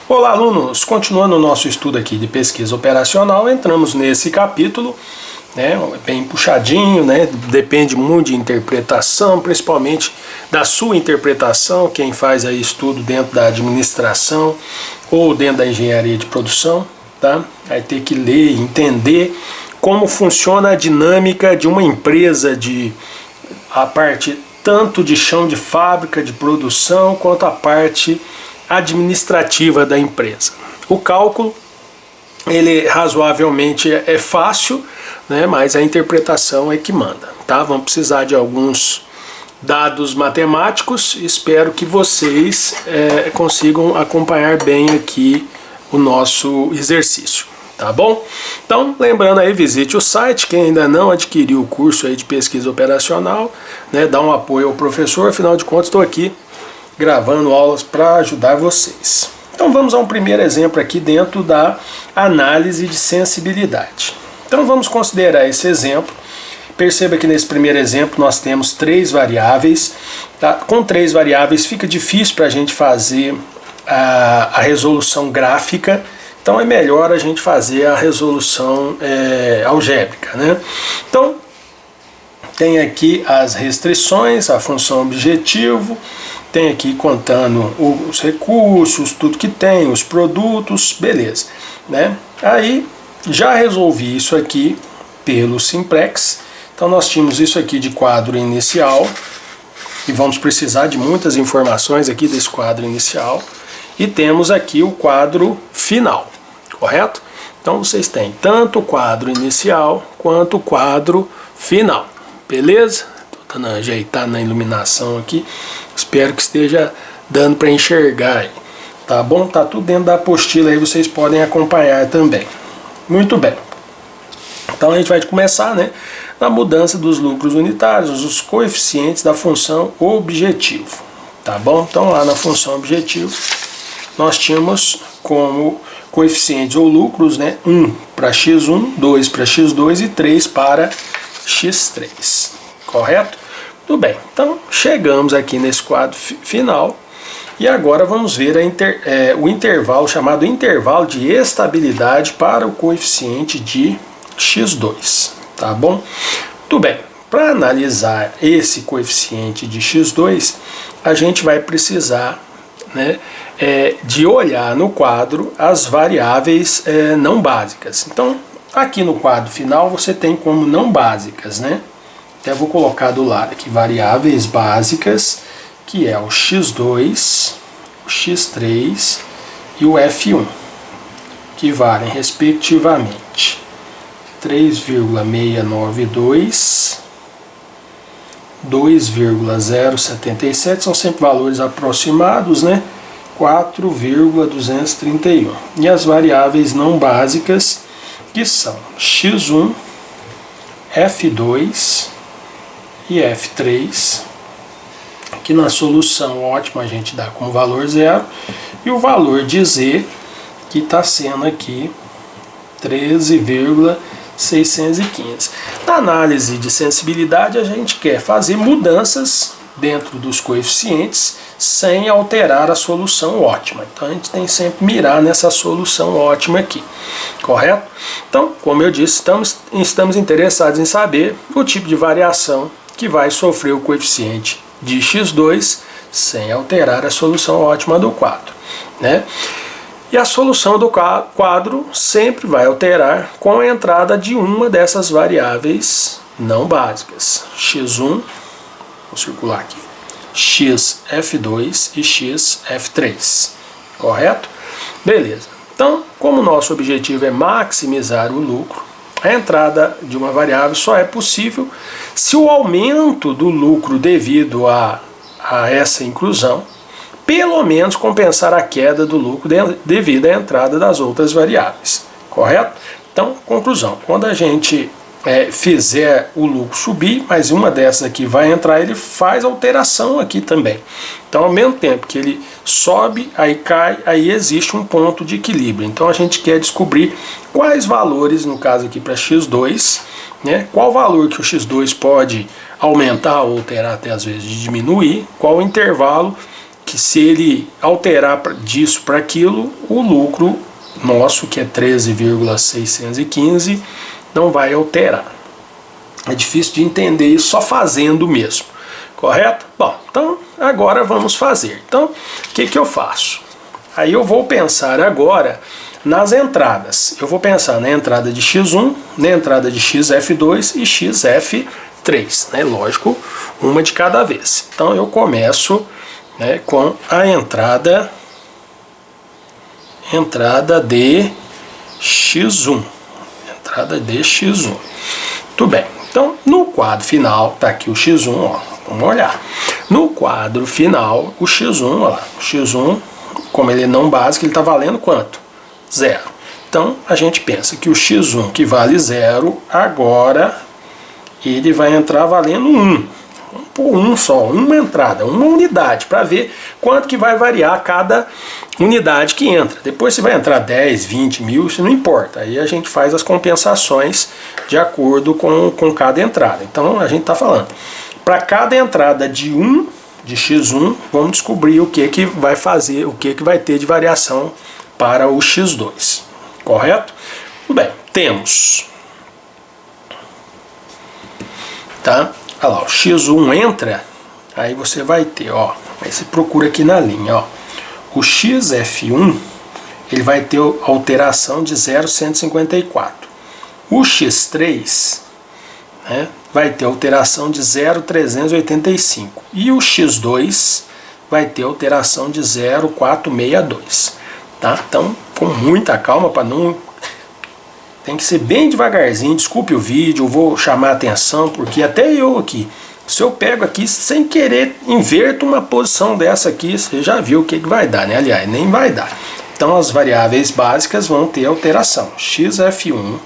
Olá, alunos! Continuando o nosso estudo aqui de pesquisa operacional, entramos nesse capítulo, né, bem puxadinho, né, depende muito de interpretação, principalmente da sua interpretação, quem faz aí estudo dentro da administração ou dentro da engenharia de produção, tá? Vai ter que ler e entender como funciona a dinâmica de uma empresa, a parte tanto de chão de fábrica, de produção, quanto a parte administrativa da empresa. O cálculo, ele razoavelmente é fácil, né, mas a interpretação é que manda, tá? Vamos precisar de alguns dados matemáticos, espero que vocês consigam acompanhar bem aqui o nosso exercício, tá bom? Então, lembrando aí, visite o site, quem ainda não adquiriu o curso aí de pesquisa operacional, né, dá um apoio ao professor, afinal de contas estou aqui gravando aulas para ajudar vocês. Então vamos a um primeiro exemplo aqui dentro da análise de sensibilidade. Então vamos considerar esse exemplo. Perceba que nesse primeiro exemplo nós temos 3 variáveis. Tá? Com 3 variáveis fica difícil para a gente fazer a resolução gráfica. Então é melhor a gente fazer a resolução algébrica, né? Então tem aqui as restrições, a função objetivo, tem aqui contando os recursos, tudo que tem, os produtos, beleza, né? Aí já resolvi isso aqui pelo Simplex. Então nós tínhamos isso aqui de quadro inicial e vamos precisar de muitas informações aqui desse quadro inicial e temos aqui o quadro final, correto? Então vocês têm tanto o quadro inicial quanto o quadro final, beleza? Estou dando ajeitar na iluminação aqui. Espero que esteja dando para enxergar aí. Tá bom? Tá tudo dentro da apostila aí, vocês podem acompanhar também. Muito bem. Então a gente vai começar, né, na mudança dos lucros unitários, os coeficientes da função objetivo. Tá bom? Então lá na função objetivo nós tínhamos como coeficientes ou lucros, né, 1 para x1, 2 para x2 e 3 para x3. Correto? Tudo bem, então chegamos aqui nesse quadro final e agora vamos ver o intervalo chamado intervalo de estabilidade para o coeficiente de x2, tá bom? Tudo bem, para analisar esse coeficiente de x2, a gente vai precisar, né, de olhar no quadro as variáveis não básicas. Então, aqui no quadro final você tem como não básicas, né? Até vou colocar do lado aqui variáveis básicas, que é o x2, o x3 e o f1, que valem respectivamente 3,692, 2,077, são sempre valores aproximados, né? 4,231. E as variáveis não básicas, que são x1, f2 e F3, que na solução ótima a gente dá como valor 0, e o valor de Z, que está sendo aqui 13,615. Na análise de sensibilidade, a gente quer fazer mudanças dentro dos coeficientes sem alterar a solução ótima. Então a gente tem que sempre mirar nessa solução ótima aqui, correto? Então, como eu disse, estamos interessados em saber o tipo de variação que vai sofrer o coeficiente de x2 sem alterar a solução ótima do quadro, né? E a solução do quadro sempre vai alterar com a entrada de uma dessas variáveis não básicas, x1, vou circular aqui, xf2 e xf3, correto? Beleza. Então, como o nosso objetivo é maximizar o lucro, a entrada de uma variável só é possível se o aumento do lucro devido a essa inclusão pelo menos compensar a queda do lucro devido à entrada das outras variáveis, correto? Então, conclusão, quando a gente fizer o lucro subir, mas uma dessas aqui vai entrar, ele faz alteração aqui também. Então, ao mesmo tempo que ele sobe, aí cai, aí existe um ponto de equilíbrio. Então, a gente quer descobrir quais valores, no caso aqui para x2, né, qual valor que o x2 pode aumentar ou alterar até às vezes de diminuir, qual o intervalo que se ele alterar disso para aquilo, o lucro nosso, que é 13,615, não vai alterar. É difícil de entender isso só fazendo mesmo, correto? Bom, então agora vamos fazer. Então, o que eu faço? Aí eu vou pensar agora nas entradas. Eu vou pensar na entrada de x1, na entrada de xf2 e xf3, né? Lógico, uma de cada vez. Então eu começo, né, com a entrada de x1. Entrada de x1. Muito bem. Então, no quadro final, tá aqui o x1, ó, vamos olhar. No quadro final, o x1, ó lá, o x1, como ele é não básico, ele está valendo quanto? 0. Então, a gente pensa que o x1 que vale 0, agora ele vai entrar valendo 1. Por um só, uma entrada, uma unidade, para ver quanto que vai variar cada unidade que entra. Depois se vai entrar 10, 20 mil, isso não importa. Aí a gente faz as compensações de acordo com cada entrada. Então a gente está falando, para cada entrada de x1, vamos descobrir o que vai fazer, o que vai ter de variação para o x2. Correto? Tudo bem, temos. Tá? Olha lá, o x1 entra, aí você vai ter, ó, aí você procura aqui na linha, ó, o xf1, ele vai ter alteração de 0,154. O x3, né, vai ter alteração de 0,385. E o x2 vai ter alteração de 0,462. Tá? Então, com muita calma, para não... Tem que ser bem devagarzinho, desculpe o vídeo, eu vou chamar a atenção, porque até eu aqui, se eu pego aqui sem querer, inverto uma posição dessa aqui, você já viu o que vai dar, né? Aliás, nem vai dar. Então as variáveis básicas vão ter alteração, xf1,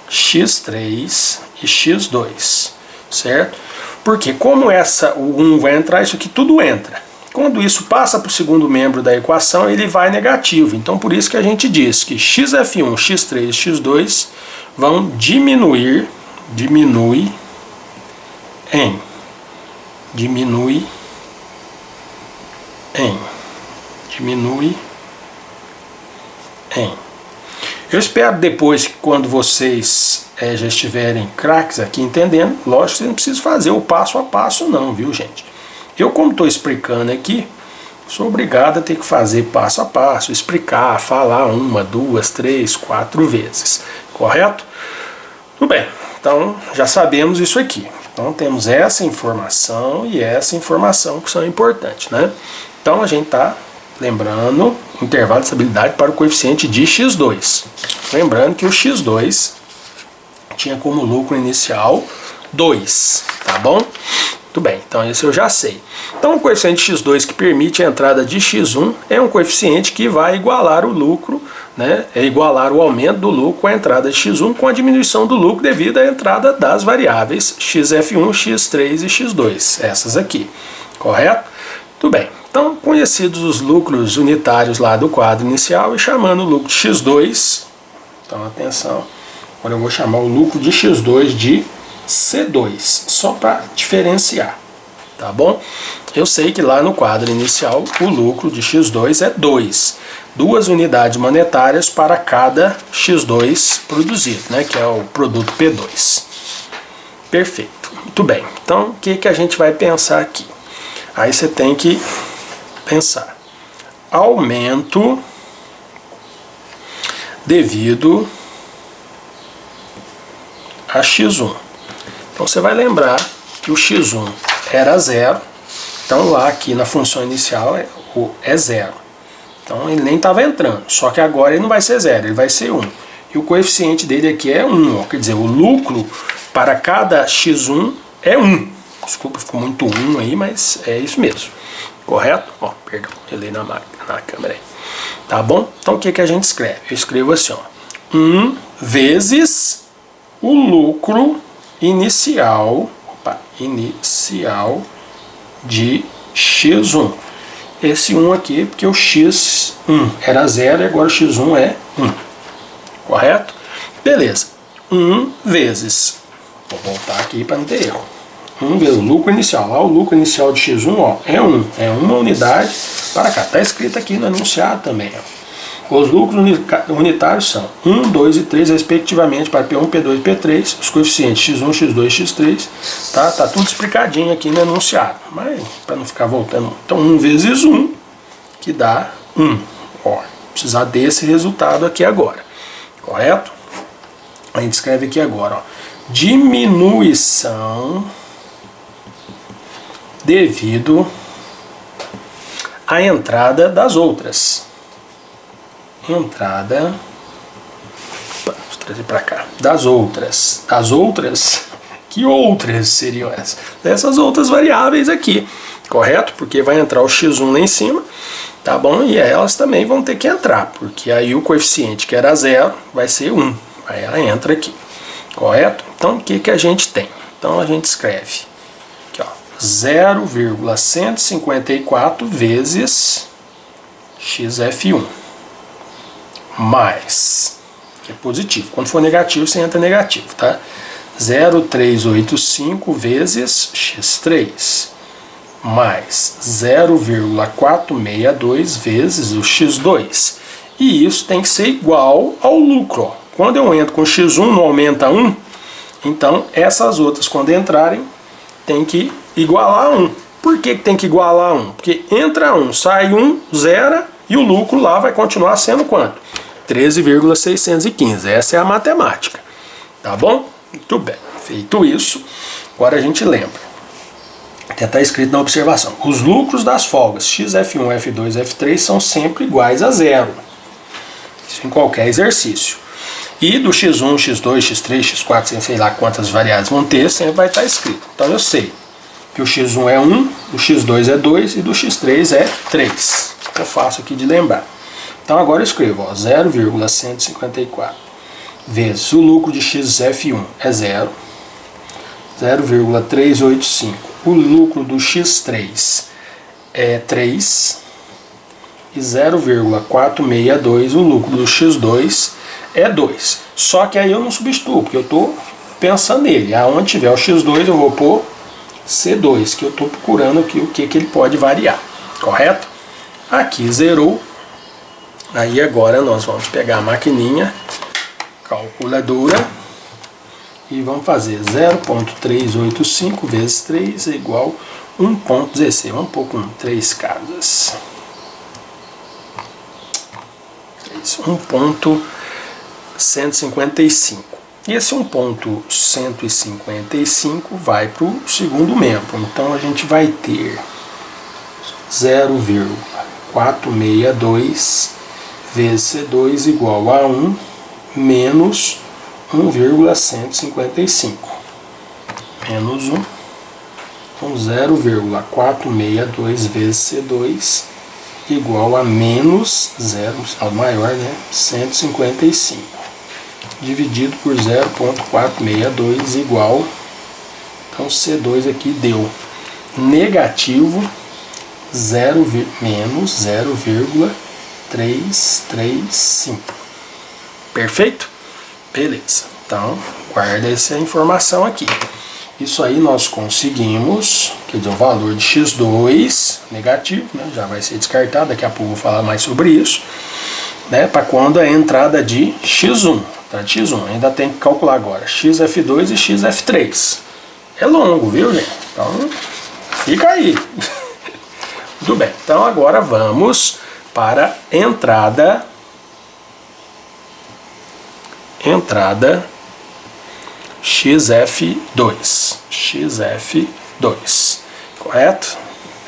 x3 e x2, certo? Porque como o 1 vai entrar, isso aqui tudo entra. Quando isso passa para o segundo membro da equação, ele vai negativo. Então, por isso que a gente diz que xf1, x3 e x2 vão diminui em. Eu espero depois que quando vocês já estiverem craques aqui entendendo, lógico que vocês não precisam fazer o passo a passo não, viu gente? Eu, como estou explicando aqui, sou obrigado a ter que fazer passo a passo, explicar, falar 1, 2, 3, 4 vezes, correto? Tudo bem, então já sabemos isso aqui. Então temos essa informação e essa informação que são importantes, né? Então a gente está lembrando o intervalo de estabilidade para o coeficiente de x2. Lembrando que o x2 tinha como lucro inicial 2, tá bom? Muito bem, então esse eu já sei. Então o coeficiente x2 que permite a entrada de x1 é um coeficiente que vai igualar o lucro, né? É igualar o aumento do lucro com a entrada de x1 com a diminuição do lucro devido à entrada das variáveis xf1, x3 e x2, essas aqui, correto? Muito bem, então conhecidos os lucros unitários lá do quadro inicial e chamando o lucro de x2, então atenção, agora eu vou chamar o lucro de x2 de C2, só para diferenciar, tá bom? Eu sei que lá no quadro inicial o lucro de x2 é 2, 2 unidades monetárias para cada x2 produzido, né, que é o produto P2. Perfeito, muito bem. Então, o que a gente vai pensar aqui? Aí você tem que pensar, aumento devido a x1. Então você vai lembrar que o x1 era 0, então lá aqui na função inicial é 0. Então ele nem estava entrando, só que agora ele não vai ser 0, ele vai ser 1. E o coeficiente dele aqui é 1, quer dizer, o lucro para cada x1 é 1. Desculpa, ficou muito 1 aí, mas é isso mesmo. Correto? Ó, perdão, relei na câmera aí. Tá bom? Então o que a gente escreve? Eu escrevo assim, ó, 1 vezes o lucro inicial de x1. Esse 1 aqui, porque o x1 era 0 e agora o x1 é 1. Correto? Beleza. 1 vezes, vou voltar aqui para não ter erro. 1 vezes o lucro inicial. Lá o lucro inicial de x1, ó, é 1. É uma unidade para cá. Está escrito aqui no enunciado também, ó. Os lucros unitários são 1, 2 e 3, respectivamente, para P1, P2 e P3. Os coeficientes x1, x2 e x3. Tá tudo explicadinho aqui no enunciado. Mas, para não ficar voltando. Então, 1 vezes 1, que dá 1. Ó, precisar desse resultado aqui agora. Correto? A gente escreve aqui agora, ó. Diminuição devido à entrada das outras. Entrada, vou trazer para cá, das outras, que outras seriam essas? Essas outras variáveis aqui, correto? Porque vai entrar o x1 lá em cima, tá bom? E elas também vão ter que entrar, porque aí o coeficiente que era 0 vai ser 1, aí ela entra aqui, correto? Então o que a gente tem? Então a gente escreve aqui, ó, 0,154 vezes xf1. Mais, que é positivo. Quando for negativo, você entra negativo, tá? 0,385 vezes x3 mais 0,462 vezes o x2. E isso tem que ser igual ao lucro. Ó. Quando eu entro com x1, não aumenta 1, então essas outras, quando entrarem, tem que igualar 1. Por que tem que igualar 1? Porque entra 1, sai 1, zera, e o lucro lá vai continuar sendo quanto? 13,615. Essa é a matemática. Tá bom? Muito bem. Feito isso, agora a gente lembra. Até está escrito na observação. Os lucros das folgas xf1, f2, f3 são sempre iguais a 0. Isso em qualquer exercício. E do x1, x2, x3, x4, sei lá quantas variáveis vão ter, sempre vai estar escrito. Então eu sei que o x1 é 1, o x2 é 2 e do x3 é 3. Eu faço aqui de lembrar. Então agora eu escrevo 0,154 vezes o lucro de xf1 é 0, 0,385. O lucro do x3 é 3 e 0,462. O lucro do x2 é 2. Só que aí eu não substituo, porque eu estou pensando nele. Aonde tiver o x2 eu vou pôr C2, que eu estou procurando aqui o que ele pode variar. Correto? Aqui zerou. Aí agora nós vamos pegar a maquininha, calculadora, e vamos fazer 0,385 vezes 3 é igual a 1,16. Vamos pôr com 3 casas. 1,155. E esse 1,155 vai para o segundo membro. Então a gente vai ter 0,462 vezes C2 igual a 1 menos 1,155. Menos 1. Então 0,462 vezes C2 igual a menos 0, maior, né? 155. Dividido por 0,462 igual. Então C2 aqui deu negativo menos 0,335. Perfeito? Beleza. Então, guarda essa informação aqui. Isso aí nós conseguimos, quer dizer, o valor de x2 negativo, né, já vai ser descartado, daqui a pouco eu vou falar mais sobre isso, né, para quando é a entrada de x1. Tá, x1, ainda tem que calcular agora xf2 e xf3. É longo, viu, gente? Então, fica aí. Tudo bem, então agora vamos para entrada xf2. xf2. Correto?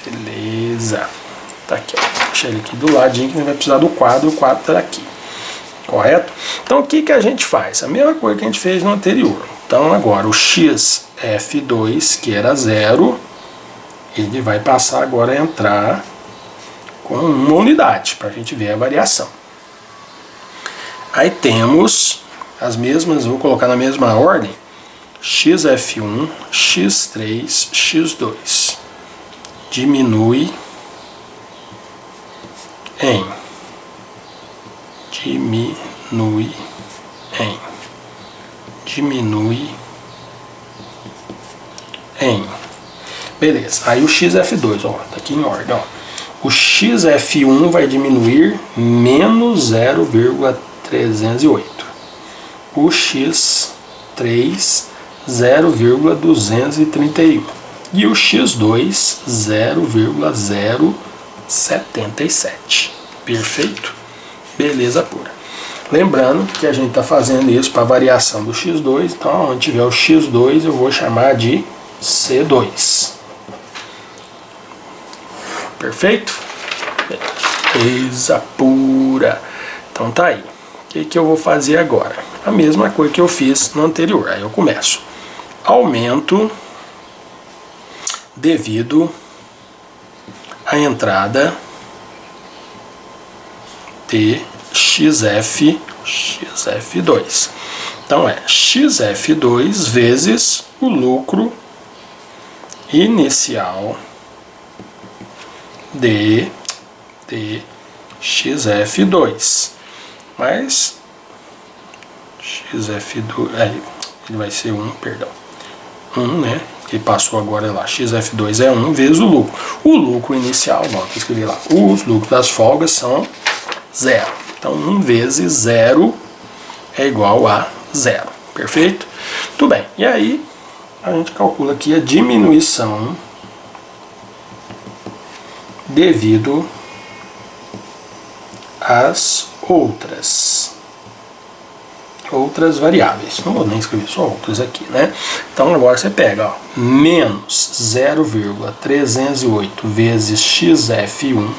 Beleza. Tá aqui, ó. Deixa ele aqui do ladinho que não vai precisar do quadro. O quadro tá aqui. Correto? Então o que a gente faz? A mesma coisa que a gente fez no anterior. Então agora o xf2, que era 0, ele vai passar agora a entrar com uma unidade, para a gente ver a variação. Aí temos as mesmas, vou colocar na mesma ordem, xf1, x3, x2. Diminui em. Diminui em Beleza, aí o XF2, ó, tá aqui em ordem, ó. O XF1 vai diminuir menos 0,308. O X3, 0,231. E o X2, 0,077. Perfeito? Beleza pura. Lembrando que a gente está fazendo isso para variação do X2, então onde tiver o X2 eu vou chamar de C2. Perfeito? Beleza pura. Então tá aí. O que eu vou fazer agora? A mesma coisa que eu fiz no anterior. Aí eu começo. Aumento devido à entrada de XF2. Então é XF2 vezes o lucro inicial de XF2. Mas XF2, ele vai ser 1, perdão. 1, né? Que passou agora lá. XF2 é 1 vezes o lucro. O lucro inicial, vamos escrever lá. Os lucros das folgas são 0. Então 1 vezes 0 é igual a 0. Perfeito? Tudo bem. E aí a gente calcula aqui a diminuição devido às outras variáveis. Não vou nem escrever só outras aqui, né? Então agora você pega, ó, menos 0,308 vezes XF1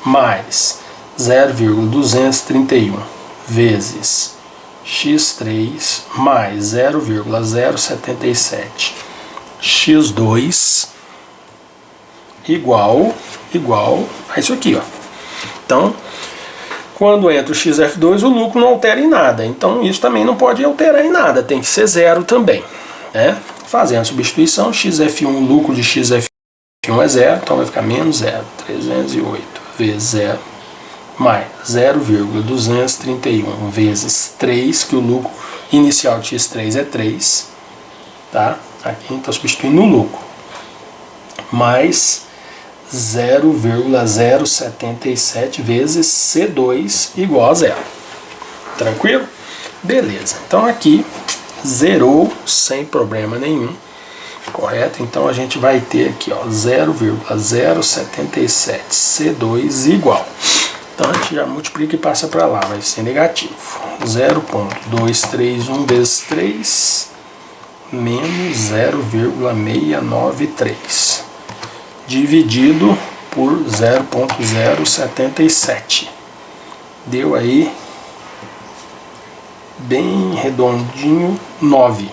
mais 0,231 vezes X3 mais 0,077 X2 igual a isso aqui, ó. Então, quando entra o XF2, o lucro não altera em nada. Então, isso também não pode alterar em nada. Tem que ser 0 também, né? Fazendo a substituição, XF1, o lucro de XF1 é 0. Então, vai ficar menos 0,308 vezes 0 mais 0,231 vezes 3, que o lucro inicial de X3 é 3. Tá? Aqui a gente está substituindo o lucro. Mais 0,077 vezes C2 igual a 0. Tranquilo? Beleza. Então aqui zerou sem problema nenhum. Correto? Então a gente vai ter aqui, ó, 0,077 C2 igual. Então a gente já multiplica e passa para lá, vai ser negativo. 0,231 vezes 3 menos 0,693. Dividido por 0,077. Deu aí, bem redondinho, 9.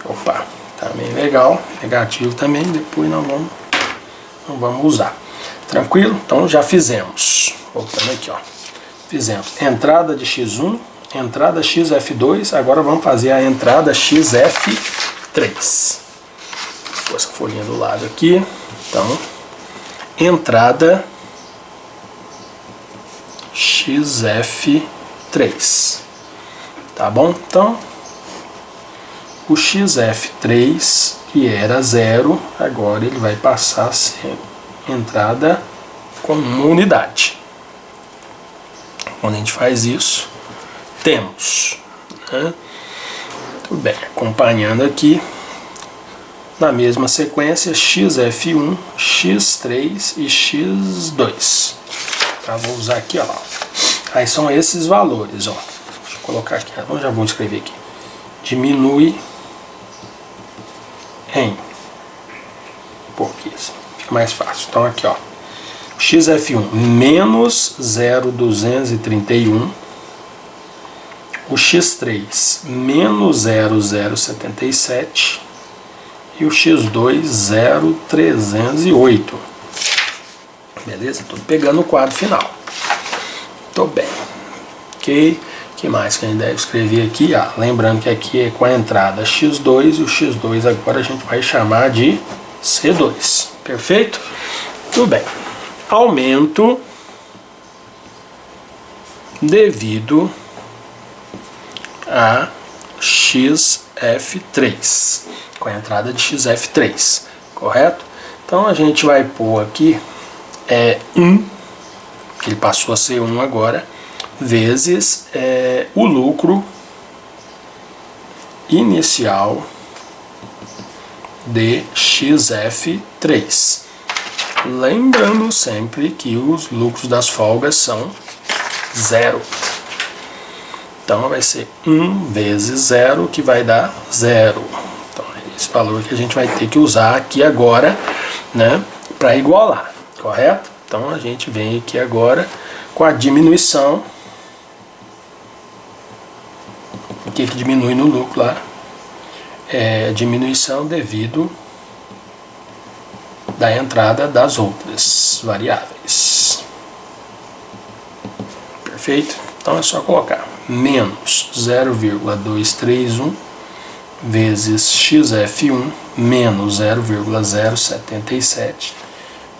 Opa, tá bem legal. Negativo também, depois não vamos usar. Tranquilo? Então já fizemos. Voltando aqui, ó. Fizemos entrada de X1, entrada XF2, agora vamos fazer a entrada XF3. Essa folhinha do lado aqui. Então, entrada XF3. Tá bom? Então, o XF3, que era 0, agora ele vai passar a ser entrada com uma unidade. Quando a gente faz isso, temos, né? Tudo bem, acompanhando aqui, na mesma sequência, XF1, X3 e X2. Tá, vou usar aqui, ó. Aí são esses valores, ó. Deixa eu colocar aqui, eu já vou escrever aqui. Diminui em. Porque assim fica mais fácil. Então aqui, ó. XF1 menos 0,231. O X3 menos 0,077. E o X2, 0,308. Beleza? Estou pegando o quadro final. Tô bem. Ok. O que mais que a gente deve escrever aqui? Ah, lembrando que aqui é com a entrada X2. E o X2 agora a gente vai chamar de C2. Perfeito? Tudo bem. Aumento devido a XF3. Com a entrada de XF3. correto? Então a gente vai pôr aqui 1, que ele passou a ser 1 agora, vezes o lucro inicial de XF3. Lembrando sempre que os lucros das folgas são 0. Então vai ser 1 vezes 0, que vai dar 0. Então é esse valor que a gente vai ter que usar aqui agora, né, para igualar, correto? Então a gente vem aqui agora com a diminuição. O que diminui no lucro lá? É a diminuição devido da entrada das outras variáveis. Perfeito? Então é só colocar menos 0,231 vezes XF1 menos 0,077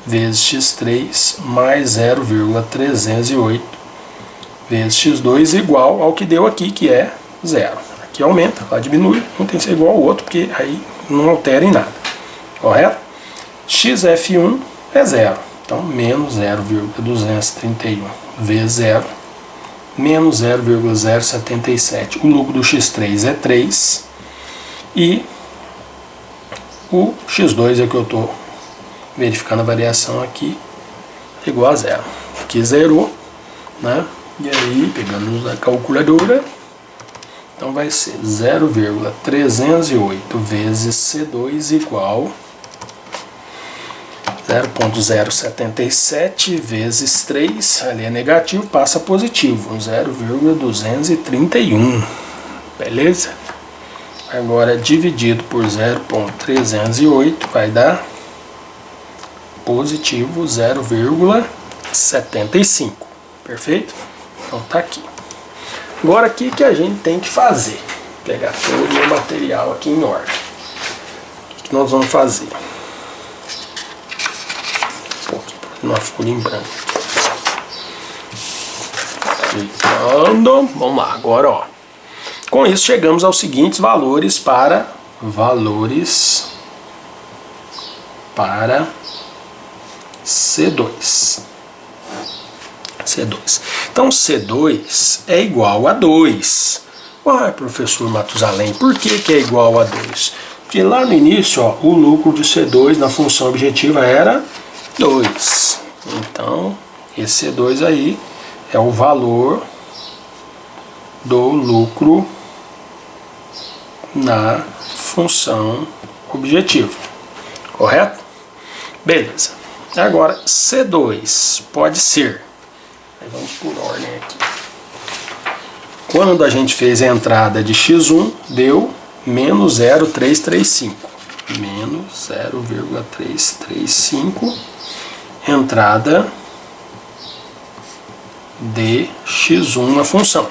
vezes X3 mais 0,308 vezes X2 igual ao que deu aqui, que é 0. Aqui aumenta, lá diminui, um tem que ser igual ao outro, porque aí não altera em nada, correto? XF1 é 0, então menos 0,231 vezes 0, menos 0,077. O lucro do X3 é 3, e o X2 é que eu estou verificando a variação aqui, igual a 0. Aqui zerou, né? E aí, pegando a calculadora, então vai ser 0,308 vezes C2 igual 0,077 vezes 3, ali é negativo, passa positivo, 0,231, beleza? Agora dividido por 0,308 vai dar positivo 0,75, perfeito? Então tá aqui. Agora o que a gente tem que fazer? Pegar todo o meu material aqui em ordem. O que nós vamos fazer? Uma folha em branco. Clicando. Vamos lá, agora ó. Com isso chegamos aos seguintes valores para C2. Então C2 é igual a 2. Uai, professor Matusalém, por que é igual a 2? Porque lá no início, ó, o lucro de C2 na função objetiva era 2. Então, esse C2 aí é o valor do lucro na função objetiva. Correto? Beleza. Agora, C2 pode ser... Vamos por ordem aqui. Quando a gente fez a entrada de X1, deu menos 0,335. Menos 0,335. Entrada de X1 na função.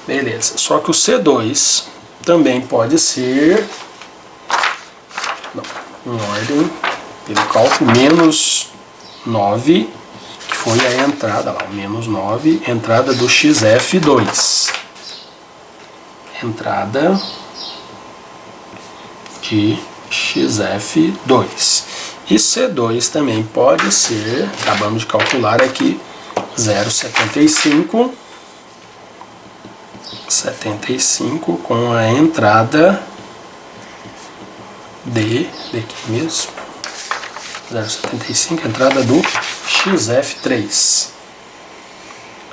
Beleza. Só que o C2 também pode ser... Não, em ordem, pelo cálculo, menos 9... foi a entrada lá, menos 9, entrada do XF2. Entrada de XF2. E C2 também pode ser, acabamos de calcular aqui, 0,75. 75 com a entrada de aqui mesmo. 0,75, entrada do XF3.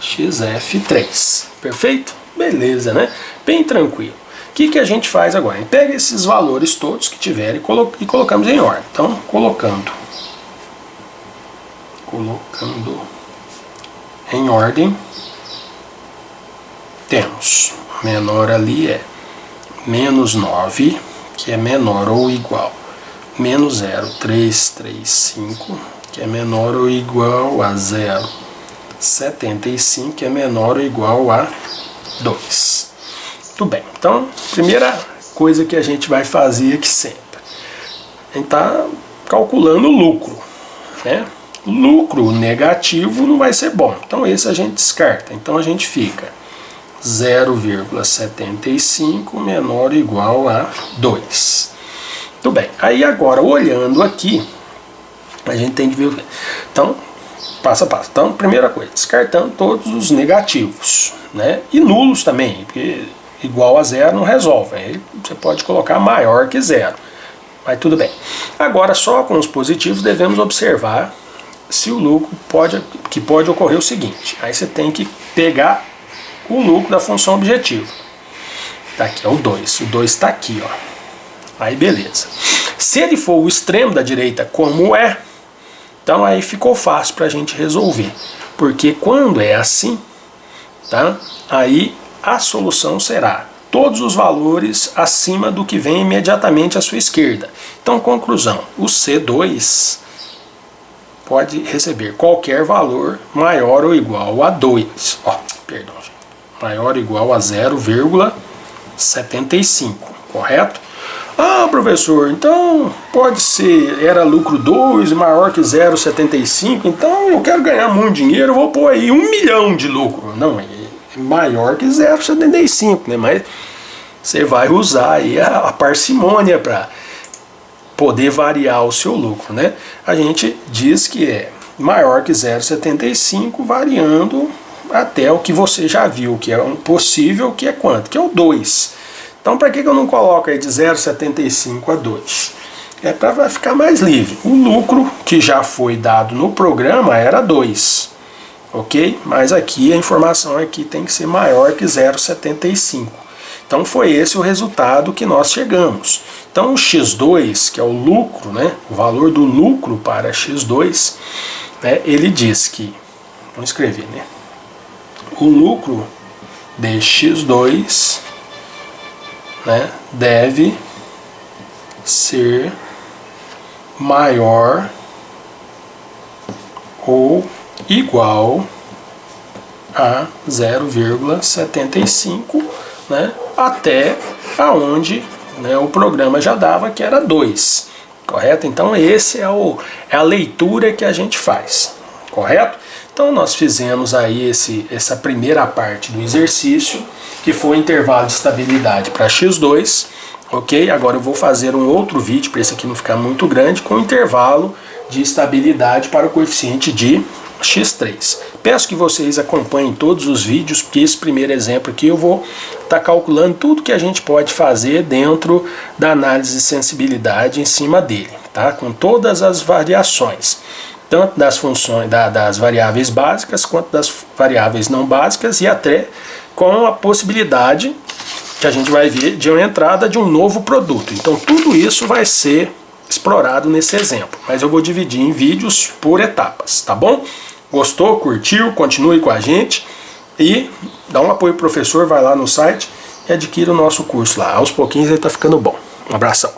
XF3. Perfeito? Beleza, né? Bem tranquilo. O que a gente faz agora? A gente pega esses valores todos que tiverem e colocamos em ordem. Então, colocando em ordem, temos menor ali é menos 9, que é menor ou igual menos 0,335, que é menor ou igual a 0,75, que é menor ou igual a 2. Tudo bem. Então, primeira coisa que a gente vai fazer aqui sempre, a gente está calculando o lucro, né? Lucro negativo não vai ser bom, então esse a gente descarta. Então a gente fica 0,75 menor ou igual a 2. Tudo bem. Aí agora, olhando aqui, a gente tem que ver. Então, passo a passo. Então, primeira coisa, descartando todos os negativos, né? E nulos também, porque igual a zero não resolve. Aí você pode colocar maior que zero. Mas tudo bem. Agora, só com os positivos, devemos observar se o lucro pode ocorrer o seguinte. Aí você tem que pegar o lucro da função objetivo. Tá aqui, é o 2. O 2 está aqui, ó. Aí beleza. Se ele for o extremo da direita como é, então aí ficou fácil para a gente resolver. Porque quando é assim, tá? Aí a solução será todos os valores acima do que vem imediatamente à sua esquerda. Então, conclusão, o C2 pode receber qualquer valor maior ou igual a 2. Perdão, gente. Maior ou igual a 0,75, correto? Ah, professor, então pode ser, era lucro 2 maior que 0,75, então eu quero ganhar muito dinheiro, eu vou pôr aí 1 milhão de lucro. Não, é maior que 0,75, né? Mas você vai usar aí a parcimônia para poder variar o seu lucro, né? A gente diz que é maior que 0,75, variando até o que você já viu, que é um possível, que é quanto? Que é o 2. Então, para que eu não coloco aí de 0,75 a 2? É para ficar mais livre. O lucro que já foi dado no programa era 2, ok? Mas aqui a informação aqui tem que ser maior que 0,75. Então, foi esse o resultado que nós chegamos. Então, o x2, que é o lucro, né? O valor do lucro para x2, né? Ele diz que, vamos escrever, né? O lucro de x2, né, deve ser maior ou igual a 0,75, né, até aonde, né, o programa já dava, que era 2, correto? Então esse é a leitura que a gente faz, correto? Então nós fizemos aí essa primeira parte do exercício, que foi o intervalo de estabilidade para x2, ok? Agora eu vou fazer um outro vídeo, para esse aqui não ficar muito grande, com intervalo de estabilidade para o coeficiente de x3. Peço que vocês acompanhem todos os vídeos, porque esse primeiro exemplo aqui eu vou estar calculando tudo que a gente pode fazer dentro da análise de sensibilidade em cima dele, tá? Com todas as variações, tanto das funções, das variáveis básicas, quanto das variáveis não básicas, e até com a possibilidade que a gente vai ver de uma entrada de um novo produto. Então tudo isso vai ser explorado nesse exemplo, mas eu vou dividir em vídeos por etapas, tá bom? Gostou, curtiu, continue com a gente e dá um apoio ao professor, vai lá no site e adquira o nosso curso lá. Aos pouquinhos ele está ficando bom. Um abração.